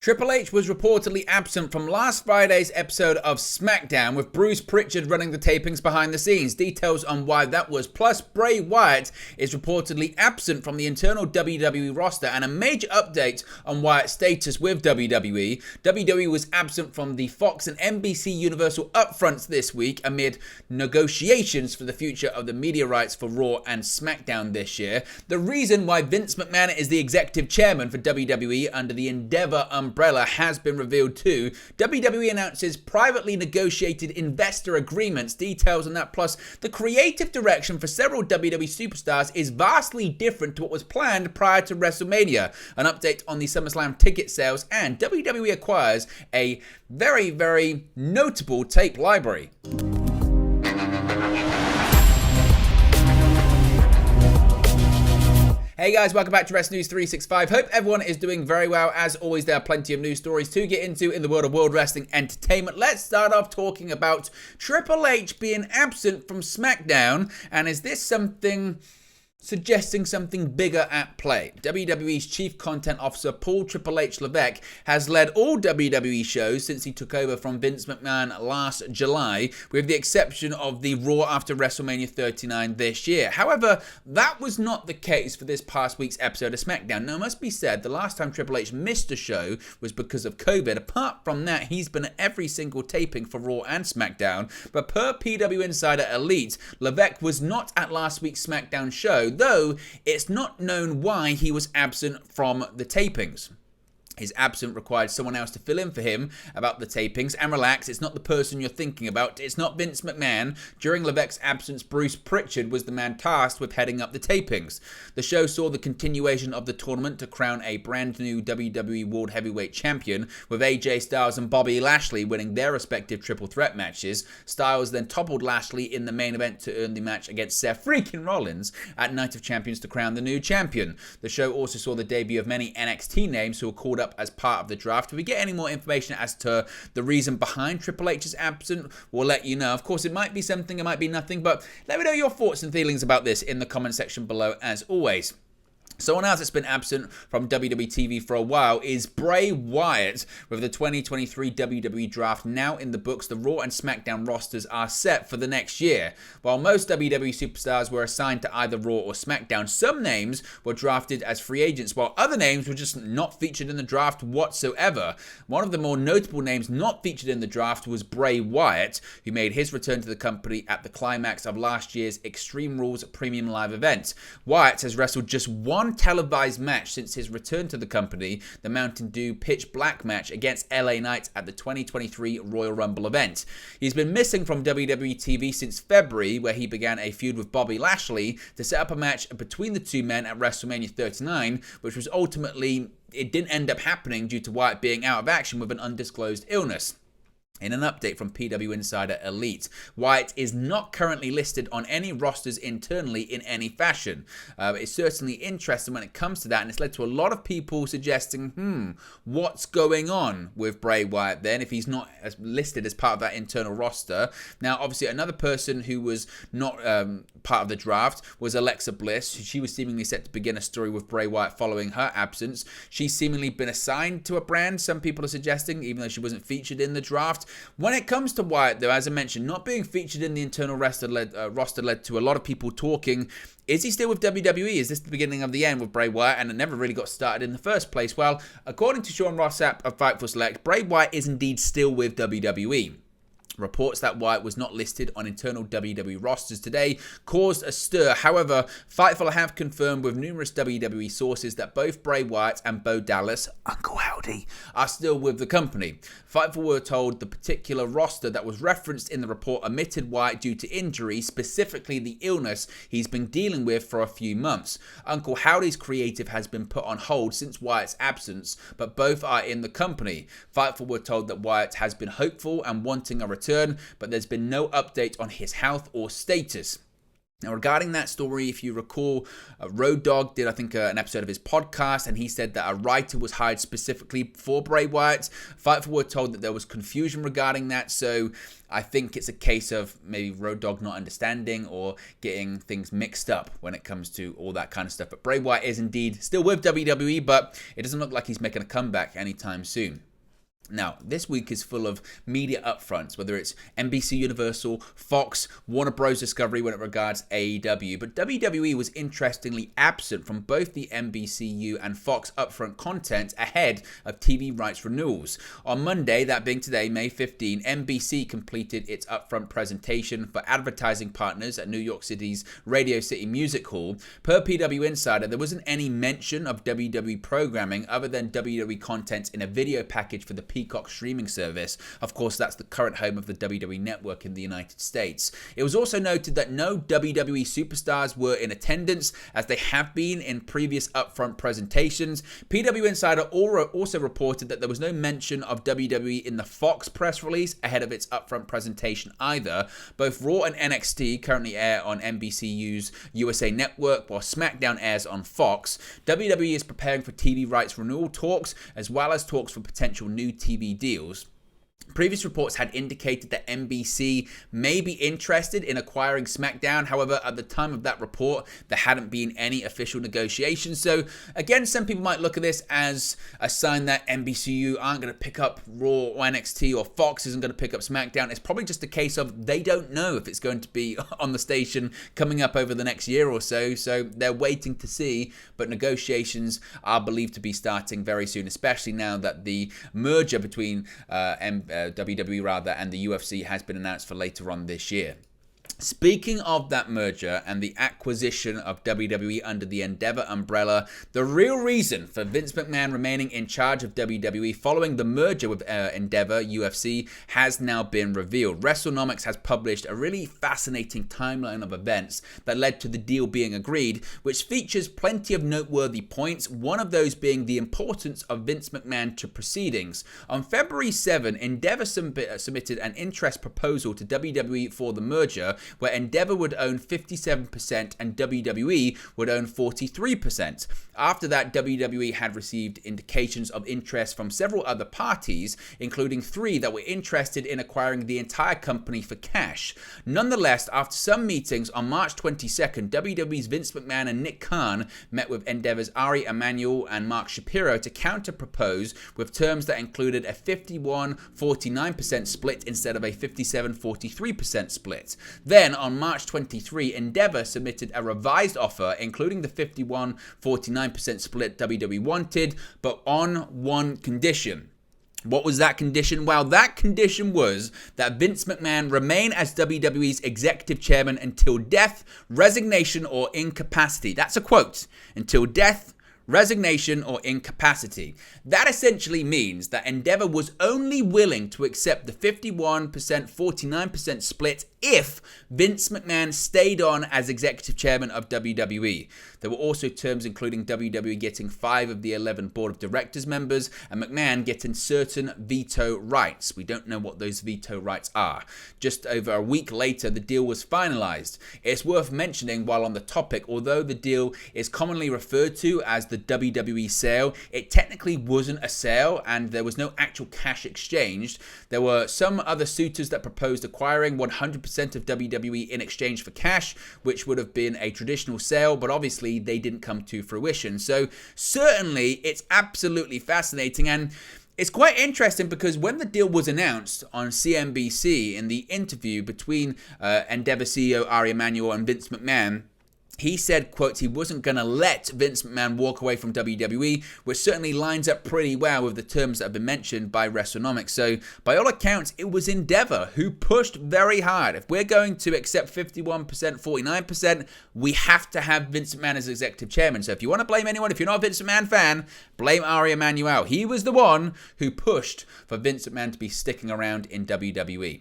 Triple H was reportedly absent from last Friday's episode of SmackDown, with Bruce Prichard running the tapings behind the scenes. Details on why that was, plus Bray Wyatt is reportedly absent from the internal WWE roster, and a major update on Wyatt's status with WWE. WWE was absent from the Fox and NBC Universal Upfronts this week amid negotiations for the future of the media rights for Raw and SmackDown this year. The reason why Vince McMahon is the executive chairman for WWE under the Endeavor umbrella has been revealed too. WWE announces privately negotiated investor agreements. Details on that, plus the creative direction for several WWE superstars is vastly different to what was planned prior to WrestleMania. An update on the SummerSlam ticket sales, and WWE acquires a very, very notable tape library. Hey guys, welcome back to Wrestling News 365. Hope everyone is doing very well. As always, there are plenty of news stories to get into in the world of World Wrestling Entertainment. Let's start off talking about Triple H being absent from SmackDown, and is this something suggesting something bigger at play? WWE's Chief Content Officer Paul Triple H Levesque has led all WWE shows since he took over from Vince McMahon last July, with the exception of the Raw after WrestleMania 39 this year. However, that was not the case for this past week's episode of SmackDown. Now, it must be said, the last time Triple H missed a show was because of COVID. Apart from that, he's been at every single taping for Raw and SmackDown, but per PW Insider Elite, Levesque was not at last week's SmackDown show, though it's not known why he was absent from the tapings. His absence required someone else to fill in for him about the tapings. And relax, it's not the person you're thinking about. It's not Vince McMahon. During Levesque's absence, Bruce Prichard was the man tasked with heading up the tapings. The show saw the continuation of the tournament to crown a brand new WWE World Heavyweight Champion, with AJ Styles and Bobby Lashley winning their respective triple threat matches. Styles then toppled Lashley in the main event to earn the match against Seth freaking Rollins at Night of Champions to crown the new champion. The show also saw the debut of many NXT names who were called up as part of the draft. If we get any more information as to the reason behind Triple H's absence, we'll let you know. Of course, it might be something, it might be nothing, but let me know your thoughts and feelings about this in the comment section below as always. Someone else that's been absent from WWE TV for a while is Bray Wyatt. With the 2023 WWE Draft now in the books, the Raw and SmackDown rosters are set for the next year. While most WWE superstars were assigned to either Raw or SmackDown, some names were drafted as free agents, while other names were just not featured in the draft whatsoever. One of the more notable names not featured in the draft was Bray Wyatt, who made his return to the company at the climax of last year's Extreme Rules Premium Live event. Wyatt has wrestled just one televised match since his return to the company, the Mountain Dew Pitch Black match against LA Knight at the 2023 Royal Rumble event. He's been missing from WWE TV since February, where he began a feud with Bobby Lashley to set up a match between the two men at WrestleMania 39, which was ultimately, it didn't end up happening due to Wyatt being out of action with an undisclosed illness. In an update from PW Insider Elite, Wyatt is not currently listed on any rosters internally in any fashion. It's certainly interesting when it comes to that, and it's led to a lot of people suggesting, what's going on with Bray Wyatt then if he's not listed as part of that internal roster? Now, obviously, another person who was not part of the draft was Alexa Bliss. She was seemingly set to begin a story with Bray Wyatt following her absence. She's seemingly been assigned to a brand, some people are suggesting, even though she wasn't featured in the draft. When it comes to Wyatt, though, as I mentioned, not being featured in the internal roster led to a lot of people talking, is he still with WWE? Is this the beginning of the end with Bray Wyatt, and it never really got started in the first place? Well, according to Sean Ross Sapp of Fightful Select, Bray Wyatt is indeed still with WWE. Reports that Wyatt was not listed on internal WWE rosters today caused a stir. However, Fightful have confirmed with numerous WWE sources that both Bray Wyatt and Bo Dallas, Uncle Howdy, are still with the company. Fightful were told the particular roster that was referenced in the report omitted Wyatt due to injury, specifically the illness he's been dealing with for a few months. Uncle Howdy's creative has been put on hold since Wyatt's absence, but both are in the company. Fightful were told that Wyatt has been hopeful and wanting a return, but there's been no update on his health or status. Now, regarding that story, if you recall, Road Dogg did, I think, an episode of his podcast, and he said that a writer was hired specifically for Bray Wyatt. Fightful were told that there was confusion regarding that, so I think it's a case of maybe Road Dogg not understanding or getting things mixed up when it comes to all that kind of stuff. But Bray Wyatt is indeed still with WWE, but it doesn't look like he's making a comeback anytime soon. Now, this week is full of media upfronts, whether it's NBC Universal, Fox, Warner Bros. Discovery when it regards AEW. But WWE was interestingly absent from both the NBCU and Fox upfront content ahead of TV rights renewals. On Monday, that being today, May 15, NBC completed its upfront presentation for advertising partners at New York City's Radio City Music Hall. Per PW Insider, there wasn't any mention of WWE programming other than WWE content in a video package for the Peacock streaming service. Of course, that's the current home of the WWE Network in the United States. It was also noted that no WWE superstars were in attendance, as they have been in previous upfront presentations. PW Insider also reported that there was no mention of WWE in the Fox press release ahead of its upfront presentation either. Both Raw and NXT currently air on NBCU's USA Network, while SmackDown airs on Fox. WWE is preparing for TV rights renewal talks, as well as talks for potential new TV deals. Previous reports had indicated that NBC may be interested in acquiring SmackDown. However, at the time of that report, there hadn't been any official negotiations. So, again, some people might look at this as a sign that NBCU aren't going to pick up Raw or NXT, or Fox isn't going to pick up SmackDown. It's probably just a case of they don't know if it's going to be on the station coming up over the next year or so. So, they're waiting to see. But negotiations are believed to be starting very soon, especially now that the merger between WWE and the UFC has been announced for later on this year. Speaking of that merger and the acquisition of WWE under the Endeavor umbrella, the real reason for Vince McMahon remaining in charge of WWE following the merger with Endeavor UFC has now been revealed. WrestleNomics has published a really fascinating timeline of events that led to the deal being agreed, which features plenty of noteworthy points, one of those being the importance of Vince McMahon to proceedings. On February 7, Endeavor submitted an interest proposal to WWE for the merger, where Endeavor would own 57% and WWE would own 43%. After that, WWE had received indications of interest from several other parties, including 3 that were interested in acquiring the entire company for cash. Nonetheless, after some meetings on March 22nd, WWE's Vince McMahon and Nick Khan met with Endeavor's Ari Emanuel and Mark Shapiro to counter-propose with terms that included a 51-49% split instead of a 57-43% split. Then, on March 23, Endeavor submitted a revised offer, including the 51-49% split WWE wanted, but on one condition. What was that condition? Well, that condition was that Vince McMahon remain as WWE's executive chairman until death, resignation, or incapacity. That's a quote. Until death, resignation, or incapacity. That essentially means that Endeavor was only willing to accept the 51%-49% split if Vince McMahon stayed on as executive chairman of WWE. There were also terms including WWE getting 5 of the 11 board of directors members and McMahon getting certain veto rights. We don't know what those veto rights are. Just over a week later, the deal was finalized. It's worth mentioning while on the topic, although the deal is commonly referred to as the WWE sale, it technically wasn't a sale and there was no actual cash exchanged. There were some other suitors that proposed acquiring 100% of WWE in exchange for cash, which would have been a traditional sale, but obviously they didn't come to fruition. So certainly it's absolutely fascinating, and it's quite interesting because when the deal was announced on CNBC in the interview between Endeavor CEO Ari Emanuel and Vince McMahon, he said, quote, he wasn't going to let Vince McMahon walk away from WWE, which certainly lines up pretty well with the terms that have been mentioned by WrestleNomics. So, by all accounts, it was Endeavor who pushed very hard. If we're going to accept 51%, 49%, we have to have Vince McMahon as executive chairman. So, if you want to blame anyone, if you're not a Vince McMahon fan, blame Ari Emanuel. He was the one who pushed for Vince McMahon to be sticking around in WWE.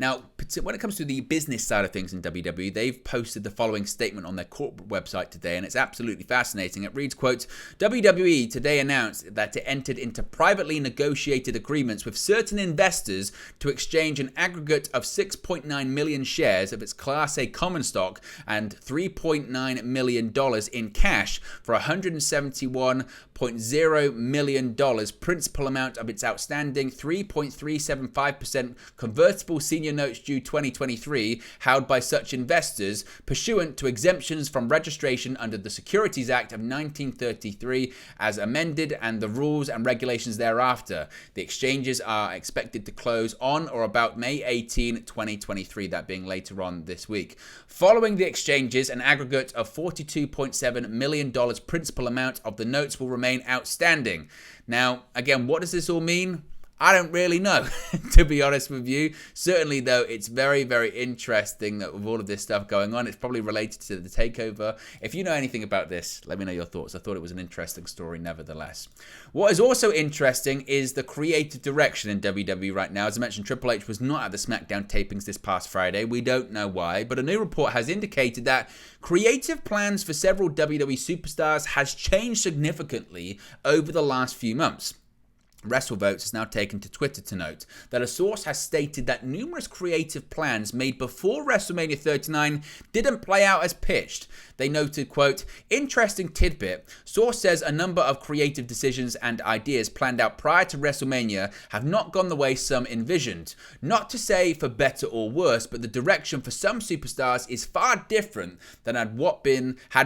Now, when it comes to the business side of things in WWE, they've posted the following statement on their corporate website today, and it's absolutely fascinating. It reads, quote, WWE today announced that it entered into privately negotiated agreements with certain investors to exchange an aggregate of 6.9 million shares of its Class A common stock and $3.9 million in cash for $171.0 million principal amount of its outstanding 3.375% convertible senior notes due 2023 held by such investors pursuant to exemptions from registration under the Securities Act of 1933 as amended and the rules and regulations thereafter. The exchanges are expected to close on or about May 18, 2023, that being later on this week. Following the exchanges, an aggregate of $42.7 million principal amount of the notes will remain outstanding. Now, again, what does this all mean? I don't really know, to be honest with you. Certainly, though, it's very, very interesting that with all of this stuff going on, it's probably related to the takeover. If you know anything about this, let me know your thoughts. I thought it was an interesting story nevertheless. What is also interesting is the creative direction in WWE right now. As I mentioned, Triple H was not at the SmackDown tapings this past Friday. We don't know why, but a new report has indicated that creative plans for several WWE superstars has changed significantly over the last few months. WrestleVotes has now taken to Twitter to note that a source has stated that numerous creative plans made before WrestleMania 39 didn't play out as pitched. They noted, quote, interesting tidbit, source says a number of creative decisions and ideas planned out prior to WrestleMania have not gone the way some envisioned. Not to say for better or worse, but the direction for some superstars is far different than had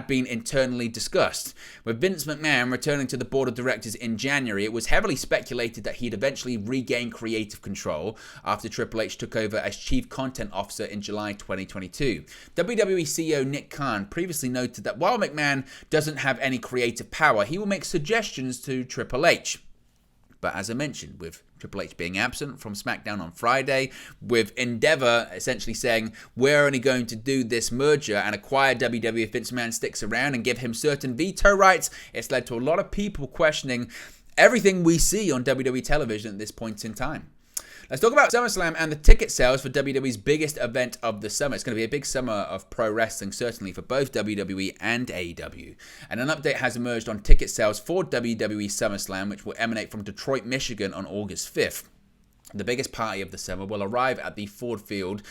been internally discussed. With Vince McMahon returning to the board of directors in January, it was heavily speculated that he'd eventually regain creative control after Triple H took over as Chief Content Officer in July 2022. WWE CEO Nick Khan previously noted that while McMahon doesn't have any creative power, he will make suggestions to Triple H. But as I mentioned, with Triple H being absent from SmackDown on Friday, with Endeavor essentially saying, we're only going to do this merger and acquire WWE if Vince McMahon sticks around and give him certain veto rights, it's led to a lot of people questioning everything we see on WWE television at this point in time. Let's talk about SummerSlam and the ticket sales for WWE's biggest event of the summer. It's going to be a big summer of pro wrestling, certainly for both WWE and AEW. And an update has emerged on ticket sales for WWE SummerSlam, which will emanate from Detroit, Michigan on August 5th. The biggest party of the summer will arrive at the Ford Field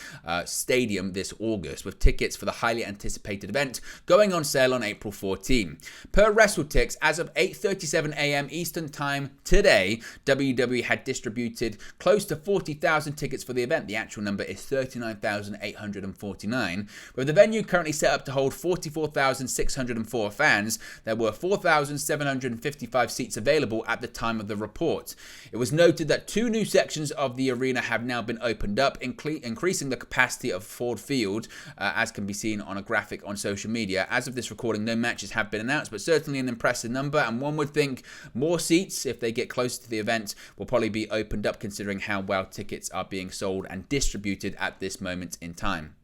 Stadium this August, with tickets for the highly anticipated event going on sale on April 14. Per WrestleTix, as of 8:37 a.m. Eastern Time today, WWE had distributed close to 40,000 tickets for the event. The actual number is 39,849. With the venue currently set up to hold 44,604 fans, there were 4,755 seats available at the time of the report. It was noted that 2 new sections of the arena have now been opened up, increasing the capacity of Ford Field, as can be seen on a graphic on social media. As of this recording, no matches have been announced, but certainly an impressive number, and one would think more seats, if they get closer to the event, will probably be opened up considering how well tickets are being sold and distributed at this moment in time.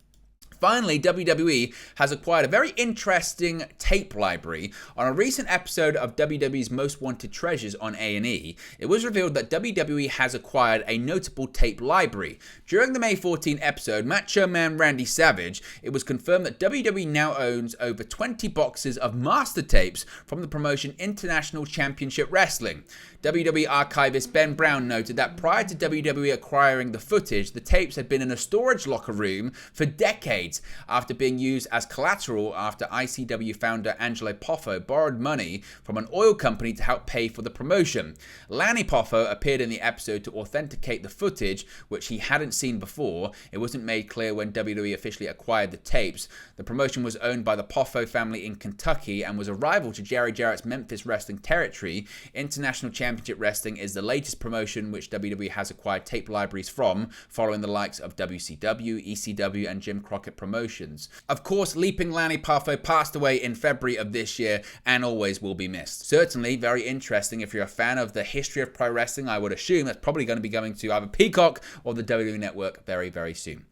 Finally, WWE has acquired a very interesting tape library. On a recent episode of WWE's Most Wanted Treasures on A&E, it was revealed that WWE has acquired a notable tape library. During the May 14 episode, Macho Man Randy Savage, it was confirmed that WWE now owns over 20 boxes of master tapes from the promotion International Championship Wrestling. WWE archivist Ben Brown noted that prior to WWE acquiring the footage, the tapes had been in a storage locker room for decades after being used as collateral after ICW founder Angelo Poffo borrowed money from an oil company to help pay for the promotion. Lanny Poffo appeared in the episode to authenticate the footage, which he hadn't seen before. It wasn't made clear when WWE officially acquired the tapes. The promotion was owned by the Poffo family in Kentucky and was a rival to Jerry Jarrett's Memphis Wrestling territory. International Championship Wrestling is the latest promotion which WWE has acquired tape libraries from, following the likes of WCW, ECW, and Jim Crockett Promotions. Of course, Leaping Lanny Poffo passed away in February of this year and always will be missed. Certainly very interesting. If you're a fan of the history of pro wrestling, I would assume that's probably going to be going to either Peacock or the WWE Network very, very soon.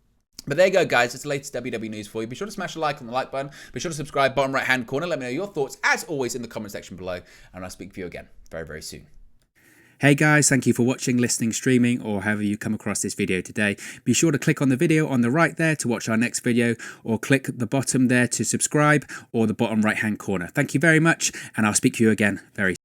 But there you go, guys. It's the latest WWE news for you. Be sure to smash a like on the like button. Be sure to subscribe, bottom right-hand corner. Let me know your thoughts, as always, in the comment section below. And I'll speak to you again very, very soon. Hey guys, thank you for watching, listening, streaming, or however you come across this video today. Be sure to click on the video on the right there to watch our next video, or click the bottom there to subscribe, or the bottom right hand corner. Thank you very much, and I'll speak to you again very soon.